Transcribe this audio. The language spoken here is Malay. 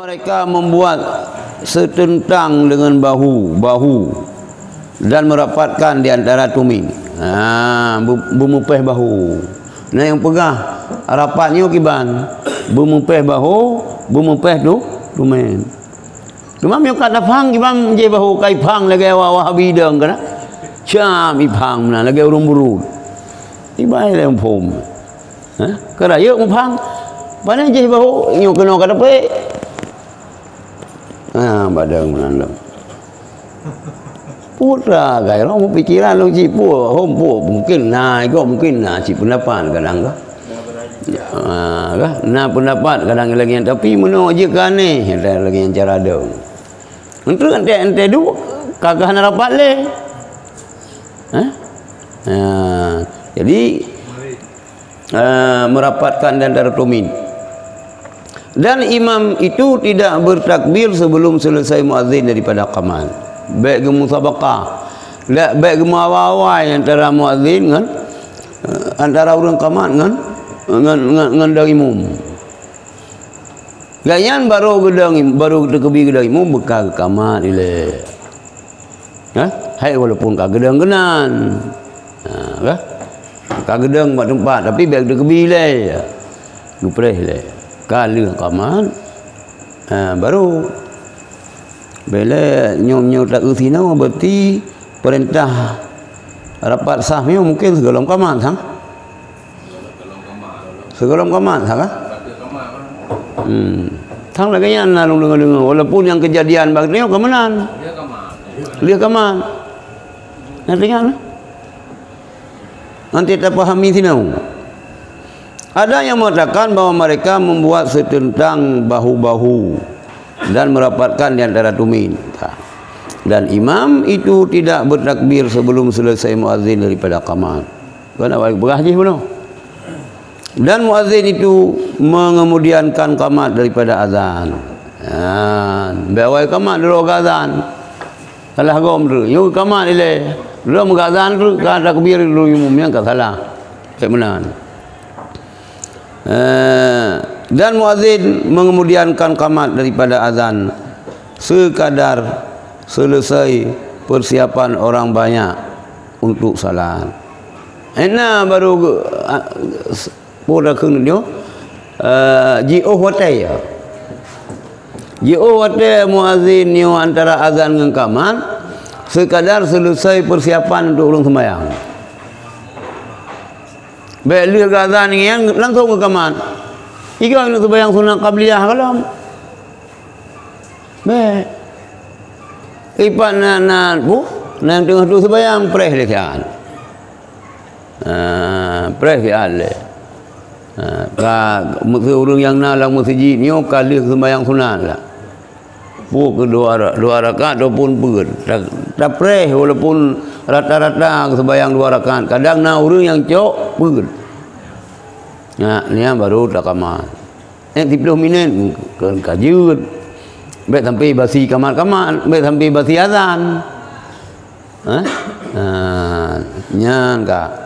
Mereka membuat setentang dengan bahu dan merapatkan di antara tuming. Bermupeh bahu. Nah yang pegah rapatnya kiban. Bermupeh bahu, bermupeh tu tuming. Cuma yang kata phang kiban je bahu kai phang lagi awak bidang kana. Cam ipang na lagi urung buru. Ibai le pom. Kada yuk phang. Pana je bahu nyu kena kada pe. Badang menandang putra gaya orang pikiran lu cipu hompu mungkin kok mungkin si pendapat kadang nah pendapat kadang lagi tapi menunjukkan ni lagi yang cara ada untuk ente dulu kagak rapat le jadi merapatkan dan daratumin. Dan imam itu tidak bertakbir sebelum selesai muazzin daripada qamat. Baik ke musabaqah, baik ke awal-awal antara muazzin kan antara orang qamat dengan dari imam. Gayan baru terkebi gedang imam bekal qamat ile. Hai walaupun ka gedang genan. Ka gedang mak tempat tapi baik terkebi le. Dupreh le. Kali qamat baru bila nyom tak usina berarti perintah rapat sahnya mungkin segelom qamat segelom qamat thang lagi nya nalung dengar walaupun yang kejadian bagni kemanan dia qamat nanti tak pahami sinau. Ada yang mengatakan bahwa mereka membuat setentang bahu-bahu dan merapatkan di antara tuming. Dan imam itu tidak bertakbir sebelum selesai muazzin daripada qamat. Kan awak berhaji benar. Dan muazzin itu mengemudiankan qamat daripada azan. Bawai qamat dulu azan. Salah gom tu. Yo qamat ile. Dulu azan tu kan takbir dulu umumnya kan salah. Kayak mana? Dan muazzin mengemudiankan qamat daripada azan sekadar selesai persiapan orang banyak untuk salat. Baru pola kena dia ji'o hotel muazzin ni antara azan dengan qamat sekadar selesai persiapan untuk orang sembahyang. Baik lihat azan ni yang langsung ke qamat. Jika nak sembahyang sunat qabliyah kalam. Baik. Ipan nak tengah tu sembahyang preh le kan. Preh kan le. Mesti orang yang nak lang masjid ni kali sembahyang sunat lah. Dua rakaat ataupun ber. Tak preh walaupun rata-rata sembahyang 2 rakaat. Kadang nak orang yang cok ber. Ni baru tak qamat. 30 minit kajut. Baik sampai basi qamat, baik sampai basi azan. Nyan ka.